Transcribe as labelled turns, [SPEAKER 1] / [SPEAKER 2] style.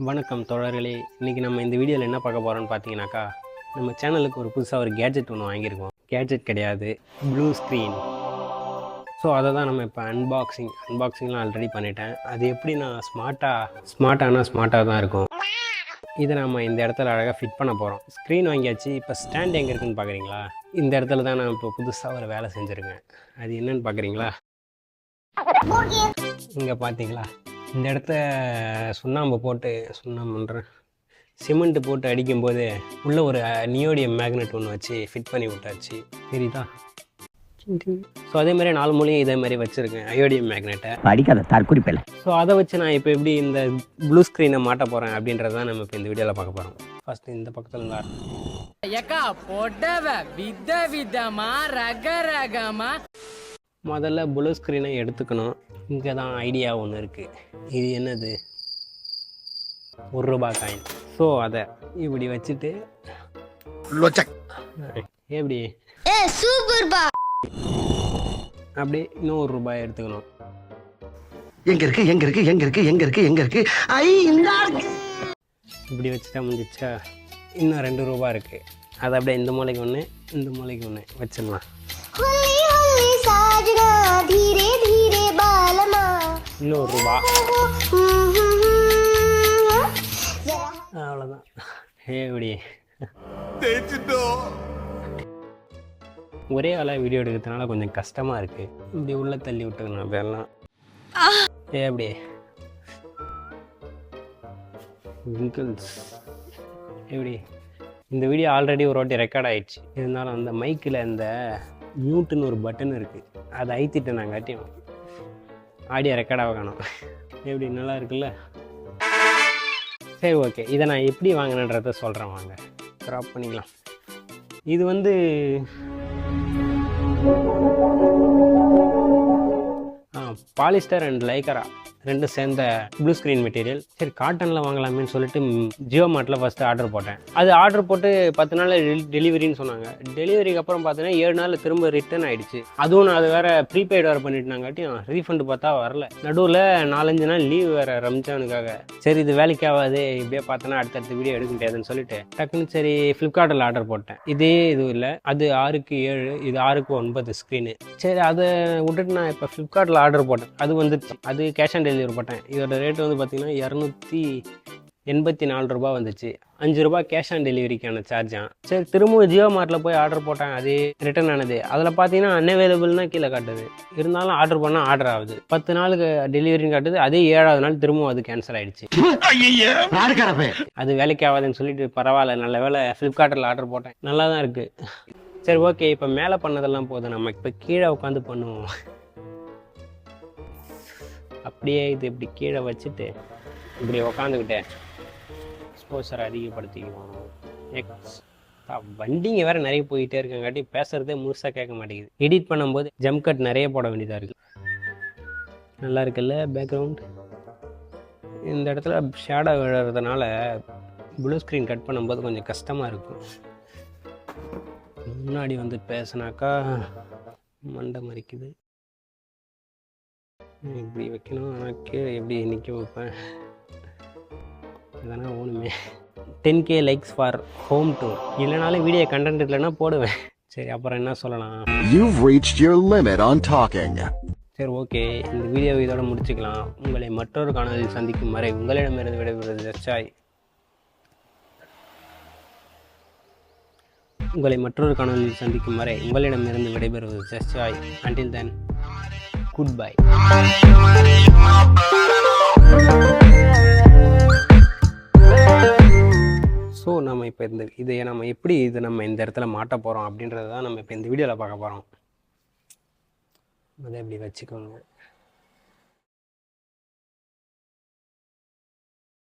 [SPEAKER 1] வணக்கம் தோழர்களே. இன்றைக்கி நம்ம இந்த வீடியோவில் என்ன பார்க்க போகிறோம்னு பார்த்தீங்கன்னாக்கா, நம்ம சேனலுக்கு ஒரு புதுசாக ஒரு கேட்ஜெட் ஒன்று வாங்கியிருக்கோம். கேட்ஜெட் கிடையாது, ப்ளூ ஸ்க்ரீன். ஸோ அதை தான் நம்ம இப்போ அன்பாக்சிங்லாம் ஆல்ரெடி பண்ணிட்டேன். அது எப்படி நான் ஸ்மார்ட்டாக தான் இருக்கும். இதை நம்ம இந்த இடத்துல அழகாக ஃபிட் பண்ண போகிறோம். ஸ்க்ரீன் வாங்கியாச்சு. இப்போ ஸ்டாண்ட் எங்கே இருக்குதுன்னு பார்க்குறீங்களா? இந்த இடத்துல தான் நான் இப்போ புதுசாக ஒரு வேலை செஞ்சுருக்கேன். அது என்னன்னு பார்க்குறீங்களா? இங்கே பார்த்தீங்களா, இந்த இடத்த சிமெண்ட்டு போட்டு அடிக்கும்போது உள்ளே ஒரு நியோடியம் மேக்னெட் ஒன்று வச்சு ஃபிட் பண்ணி விட்டாச்சு. சரிதா? ஸோ அதேமாதிரி 4 மூலையும் இதே மாதிரி வச்சுருக்கேன் அயோடியம் மேக்னெட்டை.
[SPEAKER 2] அடிக்காத தற்குறிப்பில்.
[SPEAKER 1] ஸோ அதை வச்சு நான் இப்போ எப்படி இந்த ப்ளூ ஸ்க்ரீனை மாட்ட போகிறேன் அப்படின்றத தான் நம்ம இப்போ இந்த வீடியோவில் பார்க்க போகிறோம். ஃபஸ்ட்டு இந்த பக்கத்தில் இருந்தார் முதல்ல ப்ளூ ஸ்க்ரீனை எடுத்துக்கணும். இங்கே தான் ஐடியா ஒன்று இருக்குது. இது என்னது? ₹1 காயின். ஸோ அதை இப்படி வச்சுட்டு எப்படி அப்படி இன்னும் ₹1 எடுத்துக்கணும். இப்படி வச்சுட்டா முடிஞ்சிச்சா? இன்னும் ₹2 இருக்குது. அது அப்படியே இந்த மூலைக்கு ஒன்று, இந்த மூலைக்கு ஒன்று வச்சிடலாம். இன்னும் ₹1. அவ்வளோதான். எப்படி ஒரே ஆளாக வீடியோ எடுக்கிறதுனால கொஞ்சம் கஷ்டமாக இருக்குது. இப்படி உள்ளே தள்ளி விட்டுக்கணும் அப்படியெல்லாம். எப்படி விங்கிள்ஸ் எப்படி? இந்த வீடியோ ஆல்ரெடி ஒரு வாட்டி ரெக்கார்ட் ஆகிடுச்சு. இருந்தாலும் அந்த மைக்கில் இந்த மியூட்டுன்னு ஒரு பட்டன் இருக்குது. அதை அழுத்திட்டு நாங்காட்டியும் ஆடியோ ரெக்கார்டாக காணும். எப்படி நல்லா இருக்குல்ல? சரி, ஓகே. இதை நான் எப்படி வாங்கினேன்றதை சொல்கிறேன். வாங்க ட்ராப் பண்ணிக்கலாம். இது பாலிஸ்டர் அண்ட் லைக்கரா ரெண்டும் சேர்ந்த ப்ளூ ஸ்க்ரீன் மெட்டீரியல். சரி, காட்டனில் வாங்கலாமேன்னு சொல்லிட்டு ஜியோ மார்ட்டில் ஃபஸ்ட்டு ஆர்டர் போட்டேன். அது ஆர்டர் போட்டு 10 நாளில் டெலிவரின்னு சொன்னாங்க. டெலிவரிக்கு அப்புறம் பார்த்தீங்கன்னா 7 நாளில் திரும்ப ரிட்டர்ன் ஆகிடுச்சு. அதுவும் நான் அது வேறு ப்ரீபெய்டு வேறு பண்ணிட்டுனாங்காட்டியும் ரீஃபண்டு பார்த்தா வரல. நடுவில் 4-5 நாள் லீவ் வேறு ரம்ஜானுக்காக. சரி, இது வேலைக்கு ஆகாது, இப்படியே பார்த்தோன்னா அடுத்தடுத்த வீடியோ எடுக்க முடியாதுன்னு சொல்லிட்டு டக்குன்னு சரி ஃப்ளிப்கார்ட்டில் ஆர்டர் போட்டேன். இதே இதுவும் இல்லை, அது 6க்கு 7, இது 6க்கு 9 ஸ்க்ரீனு. சரி, அதை விட்டுட்டு நான் இப்போ ஃப்ளிப்கார்ட்டில் ஆர்டர் போட்டேன். அது வந்துடுச்சு. அது கேஷ் ஆன் டெலிவரி போட்டேன். இதோட ரேட் வந்து பார்த்தீங்கன்னா ₹284 வந்துச்சு. ₹5 கேஷ் ஆன் டெலிவரிக்கான சார்ஜான். சரி, திரும்பவும் ஜியோ மார்ட்டில் போய் ஆர்டர் போட்டேன். அது ரிட்டர்ன் ஆனது. அதில் பார்த்தீங்கன்னா அன்அவைலபிள்னா கீழே காட்டுது. இருந்தாலும் ஆர்டர் பண்ணால் ஆர்டர் ஆகுது. 10 நாளுக்கு டெலிவரின்னு காட்டுது. அதே 7ஆவது நாள் திரும்பவும் அது கேன்சல் ஆகிடுச்சு. அது வேலைக்கு ஆகாதுன்னு சொல்லிட்டு பரவாயில்ல, நல்ல வேலை ஃப்ளிப்கார்ட்டில் ஆர்டர் போட்டேன். நல்லா தான் இருக்குது. சரி, ஓகே. இப்போ மேலே பண்ணதெல்லாம் போதும், நம்ம இப்போ கீழே உட்காந்து பண்ணுவோம். அப்படியே இது இப்படி கீழே வச்சுட்டு இப்படி உக்காந்துக்கிட்டேன் எக்ஸ்போசரை அதிகப்படுத்திக்குவோம். வண்டிங்க வேறு நிறைய போயிட்டே இருக்கங்காட்டி பேசுகிறதே முழுசாக கேட்க மாட்டேங்குது. எடிட் பண்ணும்போது ஜம்ப் கட் நிறைய போட வேண்டியதாக இருக்குது. நல்லா இருக்குல்ல பேக்ரவுண்ட்? இந்த இடத்துல ஷேடோ விழுறதுனால ப்ளூ ஸ்க்ரீன் கட் பண்ணும்போது கொஞ்சம் கஷ்டமாக இருக்கும். முன்னாடி வந்து பேசினாக்கா மண்டை மறிக்குது. இப்படி வைக்கணும். ஆனால் கீழே எப்படி நிற்க வைப்பேன்? இதெல்லாம் ஓணுமே. 10K likes for home tour. இல்லைனாலும் வீடியோ கண்டென்ட் இல்லைன்னா போடுவேன். சரி, அப்புறம் என்ன சொல்லலாம்?
[SPEAKER 3] You've reached your limit on talking.
[SPEAKER 1] சரி, ஓகே. இந்த வீடியோவை இதோட முடிச்சுக்கலாம். உங்களை மற்றொரு காணொலியில் சந்திக்கும் வரை உங்களிடமிருந்து விடைபெறுவது ஜஸ்டாய். Until then, goodbye. ஸோ நம்ம இப்போ நம்ம எப்படி நம்ம இந்த இடத்துல மாட்ட போகிறோம் அப்படின்றத தான் நம்ம இப்போ இந்த வீடியோவில் பார்க்க போகிறோம். அதை எப்படி வச்சுக்கோங்க.